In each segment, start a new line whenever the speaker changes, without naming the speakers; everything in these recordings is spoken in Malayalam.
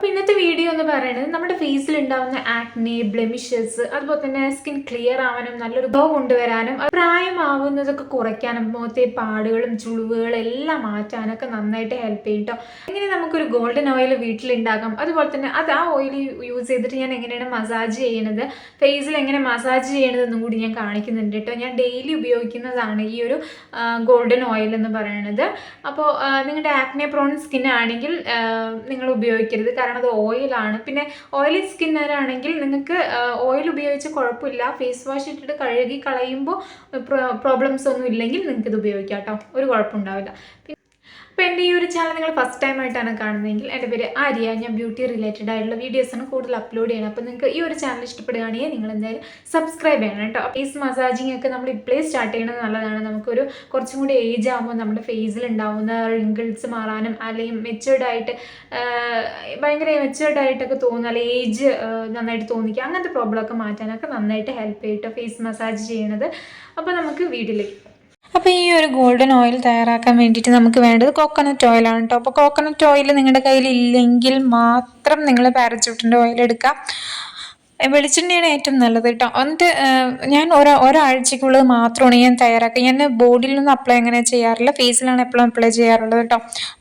അപ്പോൾ ഇന്നത്തെ വീഡിയോ എന്ന് പറയുന്നത് നമ്മുടെ ഫേസിൽ ഉണ്ടാവുന്ന ആക്നെ, ബ്ലെമിഷസ്, അതുപോലെ തന്നെ സ്കിൻ ക്ലിയർ ആവാനും നല്ലൊരു ഗ്ലോ കൊണ്ടുവരാനും പ്രായമാവുന്നതൊക്കെ കുറയ്ക്കാനും മുഖത്തെ പാടുകളും ചുളിവുകളും എല്ലാം മാറ്റാനൊക്കെ നന്നായിട്ട് ഹെൽപ്പ് ചെയ്യും കേട്ടോ. എങ്ങനെ നമുക്കൊരു ഗോൾഡൻ ഓയിൽ വീട്ടിലുണ്ടാക്കാം, അതുപോലെ തന്നെ അത് ആ ഓയിൽ യൂസ് ചെയ്തിട്ട് ഞാൻ എങ്ങനെയാണ് മസാജ് ചെയ്യണത്, ഫേസിൽ എങ്ങനെ മസാജ് ചെയ്യണതെന്നും കൂടി ഞാൻ കാണിക്കുന്നുണ്ട് കേട്ടോ. ഞാൻ ഡെയിലി ഉപയോഗിക്കുന്നതാണ് ഈ ഒരു ഗോൾഡൻ ഓയിൽ എന്ന് പറയുന്നത്. അപ്പോൾ നിങ്ങളുടെ ആക്നെ പ്രോൺ സ്കിൻ ആണെങ്കിൽ നിങ്ങൾ ഉപയോഗിക്കരുത്, കാരണം അത് ഓയിലാണ്. പിന്നെ ഓയിലി സ്കിന്നറാണെങ്കിൽ നിങ്ങൾക്ക് ഓയിൽ ഉപയോഗിച്ച് കുഴപ്പമില്ല, ഫേസ് വാഷ് ഇട്ടിട്ട് കഴുകി കളയുമ്പോൾ പ്രോബ്ലംസ് ഒന്നും ഇല്ലെങ്കിൽ നിങ്ങൾക്ക് ഇത് ഉപയോഗിക്കാം കേട്ടോ, ഒരു കുഴപ്പമുണ്ടാവില്ല. അപ്പോൾ എൻ്റെ ഈ ഒരു ചാനൽ നിങ്ങൾ ഫസ്റ്റ് ടൈം ആയിട്ടാണ് കാണുന്നതെങ്കിൽ എൻ്റെ പേര് ആര്യ, ഞാൻ ബ്യൂട്ടി റിലേറ്റഡ് ആയിട്ടുള്ള വീഡിയോസാണ് കൂടുതൽ അപ്ലോഡ് ചെയ്യണം. അപ്പോൾ നിങ്ങൾക്ക് ഈ ഒരു ചാനൽ ഇഷ്ടപ്പെടുകയാണെങ്കിൽ നിങ്ങൾ എന്തായാലും സബ്സ്ക്രൈബ് ചെയ്യണം കേട്ടോ. ഫേസ് മസാജിങ് ഒക്കെ നമ്മൾ ഇപ്പോഴേ സ്റ്റാർട്ട് ചെയ്യുന്നത് നല്ലതാണ്. നമുക്കൊരു കുറച്ചും കൂടി ഏജ് ആകുമ്പോൾ നമ്മുടെ ഫേസിൽ ഉണ്ടാവുന്ന റിങ്കിൾസ് മാറാനും, അല്ലെങ്കിൽ മെച്ചുവേർഡായിട്ട് ഭയങ്കര മെച്ചുവേർഡായിട്ടൊക്കെ തോന്നുക, അല്ലെങ്കിൽ ഏജ് നന്നായിട്ട് തോന്നിക്കുക, അങ്ങനത്തെ പ്രോബ്ലമൊക്കെ മാറ്റാനൊക്കെ നന്നായിട്ട് ഹെൽപ്പ് ചെയ്യും കേട്ടോ ഫേസ് മസാജ് ചെയ്യണത്. അപ്പോൾ നമുക്ക് വീഡിയോയിലേക്ക്. അപ്പോൾ ഈ ഒരു ഗോൾഡൻ ഓയിൽ തയ്യാറാക്കാൻ വേണ്ടിയിട്ട് നമുക്ക് വേണ്ടത് കോക്കനട്ട് ഓയിലാണ് കേട്ടോ. അപ്പോൾ കോക്കനട്ട് ഓയിൽ നിങ്ങളുടെ കയ്യിൽ ഇല്ലെങ്കിൽ മാത്രം നിങ്ങൾ പാരച്യൂട്ടിൻ്റെ ഓയിൽ എടുക്കുക. വെളിച്ചെണ്ണയാണ് ഏറ്റവും നല്ലത് കേട്ടോ. എന്നിട്ട് ഞാൻ ഒരാഴ്ചക്കുള്ളത് മാത്രമാണ് ഞാൻ തയ്യാറാക്കുക. ഞാൻ ബോഡിയിലൊന്നും അപ്ലൈ അങ്ങനെ ചെയ്യാറില്ല, ഫേസിലാണ് എപ്പോഴും അപ്ലൈ ചെയ്യാറുള്ളത് കേട്ടോ.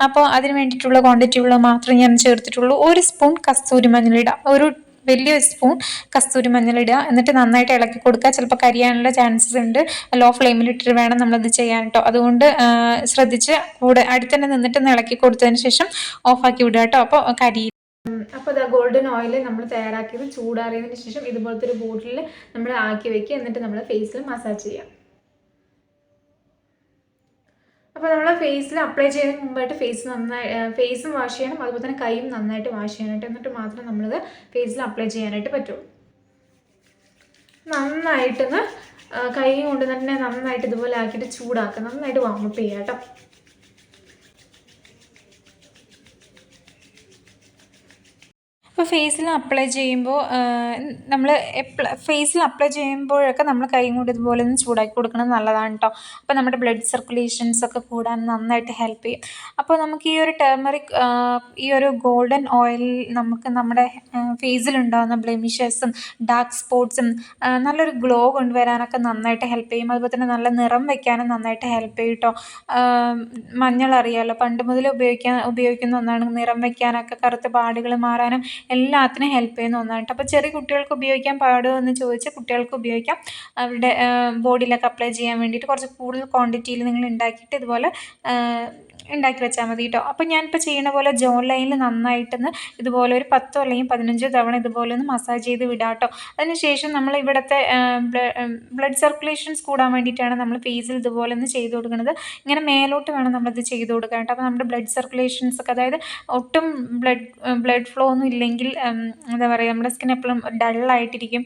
അപ്പോൾ അതിന് വേണ്ടിയിട്ടുള്ള ക്വാണ്ടിറ്റി ഉള്ളത് മാത്രമേ ഞാൻ ചേർത്തിട്ടുള്ളൂ. 1 സ്പൂൺ കസ്തൂരി മഞ്ഞളിടുക, ഒരു വലിയ സ്പൂൺ കസ്തൂരി മഞ്ഞളിടുക. എന്നിട്ട് നന്നായിട്ട് ഇളക്കി കൊടുക്കുക. ചിലപ്പോൾ കരിയാനുള്ള ചാൻസസ് ഉണ്ട്, ലോ ഫ്ലെയിമിലിട്ടിട്ട് വേണം നമ്മളത് ചെയ്യാൻ കേട്ടോ. അതുകൊണ്ട് ശ്രദ്ധിച്ച് കൂടെ അടുത്ത് തന്നെ നിന്നിട്ട് ഇളക്കി കൊടുത്തതിന് ശേഷം ഓഫാക്കി വിടുക കേട്ടോ. അപ്പോൾ അപ്പോൾ അത് ഗോൾഡൻ ഓയിൽ നമ്മൾ തയ്യാറാക്കിയത് ചൂടാറിയതിന് ശേഷം ഇതുപോലത്തെ ഒരു ബോട്ടിലിൽ നമ്മൾ ആക്കി വെക്കുക. എന്നിട്ട് നമ്മൾ ഫേസിൽ മസാജ് ചെയ്യാം. അപ്പോൾ നമ്മൾ ഫേസിൽ അപ്ലൈ ചെയ്യുന്നതിന് മുമ്പായിട്ട് ഫേസും വാഷ് ചെയ്യണം, അതുപോലെ തന്നെ കൈയും നന്നായിട്ട് വാഷ് ചെയ്യാനായിട്ട്. എന്നിട്ട് മാത്രം നമ്മളത് ഫേസിൽ അപ്ലൈ ചെയ്യാനായിട്ട് പറ്റുള്ളൂ. നന്നായിട്ടൊന്ന് കൈ കൊണ്ട് തന്നെ നന്നായിട്ട് ഇതുപോലെ ആക്കിയിട്ട് ചൂടാക്കുക, നന്നായിട്ട് വാമപ്പ് ചെയ്യുക കേട്ടോ. ഇപ്പോൾ ഫേസിൽ അപ്ലൈ ചെയ്യുമ്പോൾ ഫേസിൽ അപ്ലൈ ചെയ്യുമ്പോഴൊക്കെ നമ്മൾ കൈ കൊണ്ട് ഇതുപോലെ ഒന്ന് ചൂടാക്കി കൊടുക്കുന്നത് നല്ലതാണ് കേട്ടോ. അപ്പോൾ നമ്മുടെ ബ്ലഡ് സർക്കുലേഷൻസ് ഒക്കെ കൂടാൻ നന്നായിട്ട് ഹെൽപ്പ് ചെയ്യും. അപ്പോൾ നമുക്ക് ഈ ഒരു ടേമറിക്, ഈ ഒരു ഗോൾഡൻ ഓയിൽ നമുക്ക് നമ്മുടെ ഫേസിലുണ്ടാകുന്ന ബ്ലെമിഷസും ഡാർക്ക് സ്പോട്ട്സും നല്ലൊരു ഗ്ലോ കൊണ്ടുവരാനൊക്കെ നന്നായിട്ട് ഹെൽപ്പ് ചെയ്യും. അതുപോലെ തന്നെ നല്ല നിറം വയ്ക്കാനും നന്നായിട്ട് ഹെൽപ്പ് ചെയ്യും കേട്ടോ. മഞ്ഞൾ അറിയാമല്ലോ, പണ്ട് മുതൽ ഉപയോഗിക്കുന്ന ഒന്നാണ്. നിറം വയ്ക്കാനൊക്കെ, കറുത്ത പാടുകൾ മാറാനും എല്ലാത്തിനും ഹെൽപ്പ് ചെയ്യുന്ന ഒന്നാണ്. അപ്പോൾ ചെറിയ കുട്ടികൾക്ക് ഉപയോഗിക്കാൻ പാടുമോ എന്ന് ചോദിച്ചാൽ കുട്ടികൾക്ക് ഉപയോഗിക്കാം. അവരുടെ ബോഡിയിലൊക്കെ അപ്ലൈ ചെയ്യാൻ വേണ്ടിയിട്ട് കുറച്ച് കൂടുതൽ ക്വാണ്ടിറ്റിയിൽ നിങ്ങൾ ഉണ്ടാക്കിയിട്ട് ഇതുപോലെ ഉണ്ടാക്കി വെച്ചാൽ മതി കേട്ടോ. അപ്പോൾ ഞാനിപ്പോൾ ചെയ്യുന്ന പോലെ ജോൺ ലൈനിൽ നന്നായിട്ടൊന്ന് ഇതുപോലെ ഒരു 10 അല്ലെങ്കിൽ 15 തവണ ഇതുപോലെ ഒന്ന് മസാജ് ചെയ്ത് വിടാം കേട്ടോ. അതിനുശേഷം നമ്മൾ ഇവിടുത്തെ ബ്ലഡ് സർക്കുലേഷൻസ് കൂടാൻ വേണ്ടിയിട്ടാണ് നമ്മൾ ഫേസിൽ ഇതുപോലെ ഒന്ന് ചെയ്ത് കൊടുക്കുന്നത്. ഇങ്ങനെ മേലോട്ട് വേണം നമ്മളിത് ചെയ്ത് കൊടുക്കാൻ കേട്ടോ. അപ്പോൾ നമ്മുടെ ബ്ലഡ് സർക്കുലേഷൻസ് ഒക്കെ, അതായത് ഒട്ടും ബ്ലഡ് ഫ്ലോ ഒന്നും ഇല്ലെങ്കിൽ എന്താ പറയുക, നമ്മുടെ സ്കിൻ എപ്പോഴും ഡള്ളായിട്ടിരിക്കും,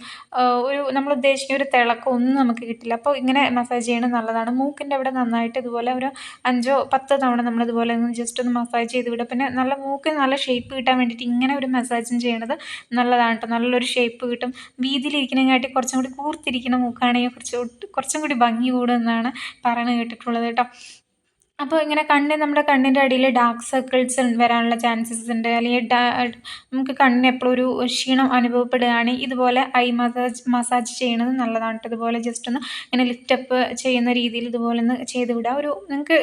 നമ്മൾ ഉദ്ദേശിക്കുന്ന ഒരു തിളക്കം ഒന്നും നമുക്ക് കിട്ടില്ല. അപ്പോൾ ഇങ്ങനെ മസാജ് ചെയ്യണത് നല്ലതാണ്. മൂക്കിൻ്റെ അവിടെ നന്നായിട്ട് ഇതുപോലെ ഒരു 5-10 തവണ നമ്മളിതുപോലെ ഒന്ന് ജസ്റ്റ് ഒന്ന് മസാജ് ചെയ്ത് വിടുക. പിന്നെ നല്ല മൂക്കിന് നല്ല ഷേപ്പ് കിട്ടാൻ വേണ്ടിയിട്ട് ഇങ്ങനെ ഒരു മസാജും ചെയ്യണത് നല്ലതാണ് കേട്ടോ. നല്ലൊരു ഷേപ്പ് കിട്ടും. വീതിയിലിരിക്കുന്നതിനായിട്ട് കുറച്ചും കൂടി കൂർത്തിരിക്കുന്ന മൂക്കാണെങ്കിൽ കുറച്ചും കൂടി ഭംഗി കൂടുമെന്നാണ് പറയുന്നത് കേട്ടിട്ടുള്ളത് കേട്ടോ. അപ്പോൾ ഇങ്ങനെ നമ്മുടെ കണ്ണിൻ്റെ അടിയിൽ ഡാർക്ക് സർക്കിൾസ് വരാനുള്ള ചാൻസസ് ഉണ്ട്, അല്ലെങ്കിൽ നമുക്ക് കണ്ണിന് എപ്പോഴും ഒരു ക്ഷീണം അനുഭവപ്പെടുകയാണെങ്കിൽ ഇതുപോലെ ഐ മസാജ് ചെയ്യുന്നത് നല്ലതാണ് കേട്ടോ. ഇതുപോലെ ജസ്റ്റ് ഒന്ന് ഇങ്ങനെ ലിഫ്റ്റപ്പ് ചെയ്യുന്ന രീതിയിൽ ഇതുപോലെ ഒന്ന് ചെയ്ത് വിടുക. നിങ്ങൾക്ക്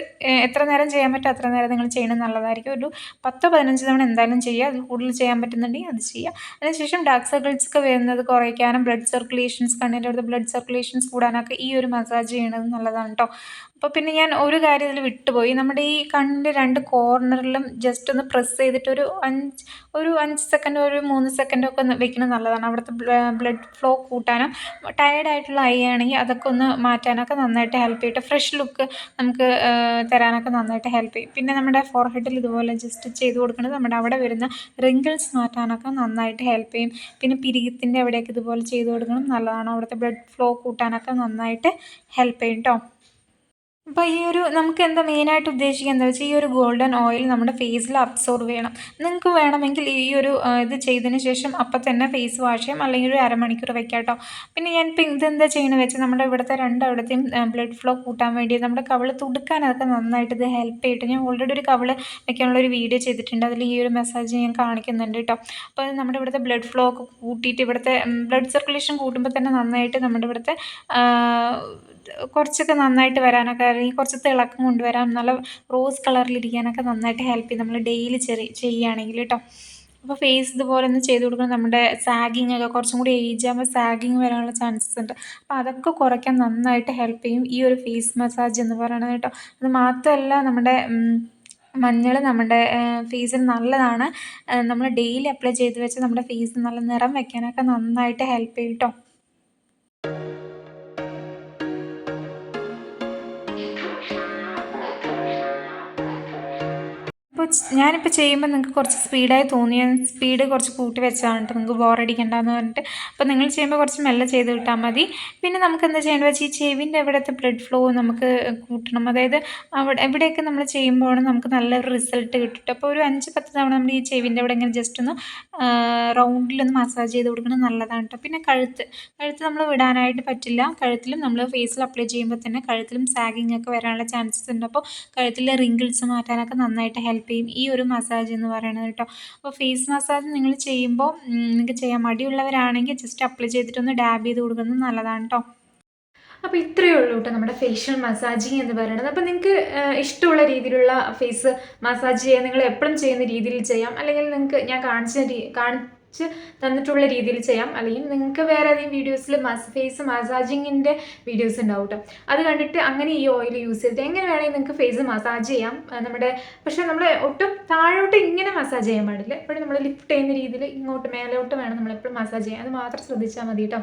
എത്ര നേരം ചെയ്യാൻ പറ്റുമോ അത്ര നേരം നിങ്ങൾ ചെയ്യുന്നത് നല്ലതായിരിക്കും. ഒരു 10-15 തവണ എന്തായാലും ചെയ്യുക. അതിൽ കൂടുതൽ ചെയ്യാൻ പറ്റുന്നുണ്ടെങ്കിൽ അത് ചെയ്യുക. അതിനുശേഷം ഡാർക്ക് സർക്കിൾസ് ഒക്കെ വരുന്നത് കുറയ്ക്കാനും കണ്ണിൻ്റെ അടുത്ത് ബ്ലഡ് സർക്കുലേഷൻസ് കൂടാനൊക്കെ ഈ ഒരു മസാജ് ചെയ്യണത് നല്ലതാണ് കേട്ടോ. അപ്പോൾ പിന്നെ ഞാൻ ഒരു കാര്യം ഇതിൽ വിട്ടുപോയി. നമ്മുടെ ഈ കണ്ണിൻ്റെ 2 കോർണറിലും ജസ്റ്റ് ഒന്ന് പ്രസ് ചെയ്തിട്ട് ഒരു 5 സെക്കൻഡോ ഒരു 3 സെക്കൻഡോ ഒക്കെ ഒന്ന് വെക്കുന്നത് നല്ലതാണ്. അവിടുത്തെ ബ്ലഡ് ഫ്ലോ കൂട്ടാനും, ടയേർഡായിട്ടുള്ള ഐ ആണെങ്കിൽ അതൊക്കെ ഒന്ന് മാറ്റാനൊക്കെ നന്നായിട്ട് ഹെൽപ്പ് ചെയ്യും. ഫ്രഷ് ലുക്ക് നമുക്ക് തരാനൊക്കെ നന്നായിട്ട് ഹെൽപ്പ് ചെയ്യും. പിന്നെ നമ്മുടെ ഫോർഹെഡിൽ ഇതുപോലെ ജസ്റ്റ് ചെയ്ത് കൊടുക്കുന്നത് നമ്മുടെ അവിടെ വരുന്ന റിങ്കിൾസ് മാറ്റാനൊക്കെ നന്നായിട്ട് ഹെൽപ്പ് ചെയ്യും. പിന്നെ പിരികത്തിൻ്റെ അവിടെയൊക്കെ ഇതുപോലെ ചെയ്ത് കൊടുക്കണം നല്ലതാണ്. അവിടുത്തെ ബ്ലഡ് ഫ്ലോ കൂട്ടാനൊക്കെ നന്നായിട്ട് ഹെൽപ്പ് ചെയ്യും കേട്ടോ. അപ്പോൾ ഈ ഒരു നമുക്ക് എന്താ മെയിനായിട്ട് ഉദ്ദേശിക്കുക എന്താ വെച്ചാൽ ഈ ഒരു ഗോൾഡൻ ഓയിൽ നമ്മുടെ ഫേസിൽ അബ്സോർവ് ചെയ്യണം. നിങ്ങൾക്ക് വേണമെങ്കിൽ ഈ ഒരു ഇത് ചെയ്തതിന് ശേഷം അപ്പം തന്നെ ഫേസ് വാഷ് ചെയ്യാം, അല്ലെങ്കിൽ ഒരു അരമണിക്കൂർ വെക്കാം കേട്ടോ. പിന്നെ ഞാനിപ്പോൾ ഇതെന്താ ചെയ്യണമെന്ന് വെച്ചാൽ നമ്മുടെ ഇവിടുത്തെ രണ്ടവിടത്തെയും ബ്ലഡ് ഫ്ലോ കൂട്ടാൻ വേണ്ടി നമ്മുടെ കവിള് തുടുക്കാനൊക്കെ നന്നായിട്ട് ഇത് ഹെൽപ്പ് ചെയ്തിട്ട് ഞാൻ ഓൾറെഡി ഒരു കവിള് വെക്കാനുള്ള ഒരു വീഡിയോ ചെയ്തിട്ടുണ്ട്. അതിൽ ഈ ഒരു മെസ്സേജ് ഞാൻ കാണിക്കുന്നുണ്ട് കേട്ടോ. അപ്പോൾ നമ്മുടെ ഇവിടുത്തെ ബ്ലഡ് ഫ്ലോ ഒക്കെ കൂട്ടിയിട്ട് ഇവിടുത്തെ ബ്ലഡ് സർക്കുലേഷൻ കൂട്ടുമ്പോൾ തന്നെ നന്നായിട്ട് നമ്മുടെ ഇവിടുത്തെ കുറച്ചൊക്കെ നന്നായിട്ട് വരാനൊക്കെ, അല്ലെങ്കിൽ കുറച്ച് തിളക്കം കൊണ്ടുവരാൻ, നല്ല റോസ് കളറിലിരിക്കാനൊക്കെ നന്നായിട്ട് ഹെൽപ്പ് ചെയ്യും നമ്മൾ ഡെയിലി ചെയ്യുകയാണെങ്കിൽ കേട്ടോ. അപ്പോൾ ഫേസ് ഇതുപോലെ ഒന്ന് ചെയ്ത് കൊടുക്കണം. നമ്മുടെ സാഗിങ് ഒക്കെ കുറച്ചും കൂടി ഏജ് ആകുമ്പോൾ സാഗിങ് വരാനുള്ള ചാൻസസ് ഉണ്ട്. അപ്പോൾ അതൊക്കെ കുറയ്ക്കാൻ നന്നായിട്ട് ഹെൽപ്പ് ചെയ്യും ഈ ഒരു ഫേസ് മസാജ് എന്ന് പറയുന്നത് കേട്ടോ. അത് മാത്രമല്ല നമ്മുടെ മഞ്ഞൾ നമ്മുടെ ഫേസിന് നല്ലതാണ്. നമ്മൾ ഡെയിലി അപ്ലൈ ചെയ്ത് വെച്ച് നമ്മുടെ ഫേസ് നല്ല നിറം വയ്ക്കാനൊക്കെ നന്നായിട്ട് ഹെൽപ്പ് ചെയ്യും കേട്ടോ. ഇപ്പോൾ ഞാനിപ്പോൾ ചെയ്യുമ്പോൾ നിങ്ങൾക്ക് കുറച്ച് സ്പീഡായി തോന്നിയ സ്പീഡ് കുറച്ച് കൂട്ടി വെച്ചതാണ് കേട്ടോ, നിങ്ങൾക്ക് ബോറടിക്കണ്ടെന്ന് പറഞ്ഞിട്ട്. അപ്പോൾ നിങ്ങൾ ചെയ്യുമ്പോൾ കുറച്ച് മെല്ലെ ചെയ്ത് വിട്ടാൽ മതി. പിന്നെ നമുക്ക് എന്താ ചെയ്യേണ്ടത് വെച്ചാൽ ഈ ചെവിൻ്റെ അവിടുത്തെ ബ്ലഡ് ഫ്ലോ നമുക്ക് കൂട്ടണം. അതായത് എവിടെയൊക്കെ നമ്മൾ ചെയ്യുമ്പോഴാണ് നമുക്ക് നല്ലൊരു റിസൾട്ട് കിട്ടും. അപ്പോൾ ഒരു 5-10 തവണ നമ്മൾ ഈ ചെവിൻ്റെ അവിടെ ഇങ്ങനെ ജസ്റ്റ് ഒന്ന് റൗണ്ടിലൊന്ന് മസാജ് ചെയ്ത് കൊടുക്കുന്നത് നല്ലതാണ് കേട്ടോ. പിന്നെ കഴുത്ത് നമ്മൾ വിടാനായിട്ട് പറ്റില്ല. കഴുത്തിലും നമ്മൾ ഫേസിൽ അപ്ലൈ ചെയ്യുമ്പോൾ തന്നെ കഴുത്തിലും സാഗിങ് ഒക്കെ വരാനുള്ള ചാൻസസ് ഉണ്ട്. അപ്പോൾ കഴുത്തിലെ റിങ്കിൾസ് മാറ്റാനൊക്കെ നന്നായിട്ട് ഹെൽപ്പ് ചെയ്യും ഈ ഒരു മസാജ് എന്ന് പറയുന്നത് കേട്ടോ. അപ്പോൾ ഫേസ് മസാജ് നിങ്ങൾ ചെയ്യുമ്പോൾ നിങ്ങൾക്ക് ചെയ്യാൻ മടിയുള്ളവരാണെങ്കിൽ ജസ്റ്റ് അപ്ലൈ ചെയ്തിട്ടൊന്ന് ഡാബ് ചെയ്ത് കൊടുക്കുന്നത് നല്ലതാണ് കേട്ടോ. അപ്പോൾ ഇത്രയേ ഉള്ളൂ കേട്ടോ നമ്മുടെ ഫേഷ്യൽ മസാജിങ് എന്ന് പറയുന്നത്. അപ്പോൾ നിങ്ങൾക്ക് ഇഷ്ടമുള്ള രീതിയിലുള്ള ഫേസ് മസാജ് ചെയ്യാൻ നിങ്ങൾ എപ്പോഴും ചെയ്യുന്ന രീതിയിൽ ചെയ്യാം, അല്ലെങ്കിൽ നിങ്ങൾക്ക് ഞാൻ കാണിച്ച് തന്നിട്ടുള്ള രീതിയിൽ ചെയ്യാം, അല്ലെങ്കിൽ നിങ്ങൾക്ക് വേറെ ഏതെങ്കിലും വീഡിയോസിൽ ഫേസ് മസാജിങ്ങിൻ്റെ വീഡിയോസ് ഉണ്ടാവും കേട്ടോ. അത് കണ്ടിട്ട് അങ്ങനെ ഈ ഓയിൽ യൂസ് ചെയ്തിട്ട് എങ്ങനെ വേണമെങ്കിൽ നിങ്ങൾക്ക് ഫേസ് മസാജ് ചെയ്യാം. പക്ഷേ നമ്മൾ ഒട്ടും താഴോട്ട് ഇങ്ങനെ മസാജ് ചെയ്യാൻ പാടില്ല. എപ്പോഴും നമ്മൾ ലിഫ്റ്റ് ചെയ്യുന്ന രീതിയിൽ ഇങ്ങോട്ട് മേലോട്ട് വേണം നമ്മളെപ്പോഴും മസാജ് ചെയ്യാൻ. അത് മാത്രം ശ്രദ്ധിച്ചാൽ മതി കേട്ടോ.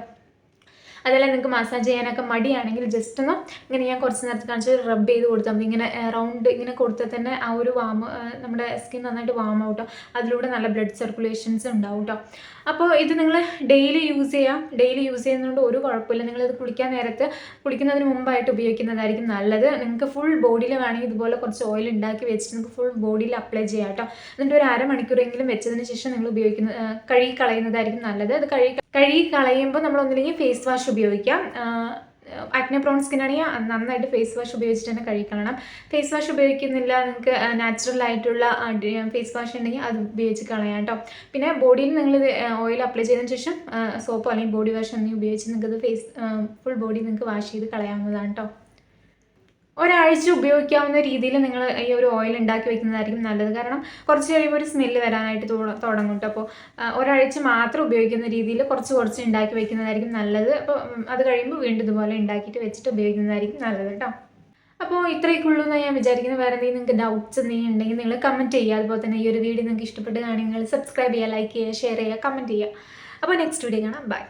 അതല്ല നിങ്ങൾക്ക് മസാജ് ചെയ്യാനൊക്കെ മടിയാണെങ്കിൽ ജസ്റ്റ് ഒന്ന് ഇങ്ങനെ ഞാൻ കുറച്ച് നേരത്തെ കാണിച്ച് റബ്ബ് ചെയ്ത് കൊടുത്താൽ മതി. ഇങ്ങനെ റൗണ്ട് ഇങ്ങനെ കൊടുത്താൽ തന്നെ ആ ഒരു നമ്മുടെ സ്കിൻ നന്നായിട്ട് വാം ആവും കേട്ടോ. അതിലൂടെ നല്ല ബ്ലഡ് സർക്കുലേഷൻസ് ഉണ്ടാവും കേട്ടോ. അപ്പോൾ ഇത് നിങ്ങൾ ഡെയിലി യൂസ് ചെയ്യാം. ഡെയിലി യൂസ് ചെയ്യുന്നതുകൊണ്ട് ഒരു കുഴപ്പമില്ല. നിങ്ങളിത് കുളിക്കുന്നതിന് മുമ്പായിട്ട് ഉപയോഗിക്കുന്നതായിരിക്കും നല്ലത്. നിങ്ങൾക്ക് ഫുൾ ബോഡിയിൽ വേണമെങ്കിൽ ഇതുപോലെ കുറച്ച് ഓയിൽ ഉണ്ടാക്കി വെച്ചിട്ട് നിങ്ങൾക്ക് ഫുൾ ബോഡിയിൽ അപ്ലൈ ചെയ്യാം കേട്ടോ. എന്നിട്ട് ഒരു അരമണിക്കൂറെങ്കിലും വെച്ചതിന് ശേഷം നിങ്ങൾ കഴുകി കളയുന്നതായിരിക്കും നല്ലത്. അത് കഴുകി കളയുമ്പോൾ നമ്മൾ ഒന്നില്ലെങ്കിൽ ഫേസ് വാഷ് ഉപയോഗിക്കാം. ആക്നെ പ്രോൺ സ്കിൻ ആണെങ്കിൽ നന്നായിട്ട് ഫേസ് വാഷ് ഉപയോഗിച്ചിട്ട് തന്നെ കഴുകിക്കളയണം. ഫേസ് വാഷ് ഉപയോഗിക്കുന്നില്ല, നിങ്ങൾക്ക് നാച്ചുറൽ ആയിട്ടുള്ള ഫേസ് വാഷ് ഉണ്ടെങ്കിൽ അത് ഉപയോഗിച്ച് കളയാം കേട്ടോ. പിന്നെ ബോഡിയിൽ നിങ്ങൾ ഓയിൽ അപ്ലൈ ചെയ്തതിന് ശേഷം സോപ്പോ അല്ലെങ്കിൽ ബോഡി വാഷ് എന്തെങ്കിലും ഉപയോഗിച്ച് നിങ്ങൾക്ക് ഫുൾ ബോഡി നിങ്ങൾക്ക് വാഷ് ചെയ്ത് കളയാവുന്നതാണ് കേട്ടോ. ഒരാഴ്ച ഉപയോഗിക്കാവുന്ന രീതിയിൽ നിങ്ങൾ ഈ ഒരു ഓയിൽ ഉണ്ടാക്കി വെക്കുന്നതായിരിക്കും നല്ലത്. കാരണം കുറച്ച് കഴിയുമ്പോൾ ഒരു സ്മെല്ല് വരാനായിട്ട് തുടങ്ങും കേട്ടോ. അപ്പോൾ ഒരാഴ്ച മാത്രം ഉപയോഗിക്കുന്ന രീതിയിൽ കുറച്ച് ഉണ്ടാക്കി വെക്കുന്നതായിരിക്കും നല്ലത്. അപ്പോൾ അത് കഴിയുമ്പോൾ വീണ്ടും ഇതുപോലെ ഉണ്ടാക്കിയിട്ട് വെച്ചിട്ട് ഉപയോഗിക്കുന്നതായിരിക്കും നല്ലത് കേട്ടോ. അപ്പോൾ ഇത്രയൊക്കെ ഉള്ളൂ എന്ന് ഞാൻ വിചാരിക്കുന്നത്. വേറെ എന്തെങ്കിലും നിങ്ങൾക്ക് ഡൗട്ട്സ് എന്തെങ്കിലും ഉണ്ടെങ്കിൽ നിങ്ങൾ കമൻറ്റ് ചെയ്യുക. അതുപോലെ തന്നെ ഈ ഒരു വീഡിയോ നിങ്ങൾക്ക് ഇഷ്ടപ്പെട്ട് കാണുമെങ്കിൽ സബ്സ്ക്രൈബ് ചെയ്യുക, ലൈക്ക് ചെയ്യുക, ഷെയർ ചെയ്യുക, കമൻറ്റ് ചെയ്യുക. അപ്പോൾ നെക്സ്റ്റ് വീഡിയോ കാണാം. ബൈ.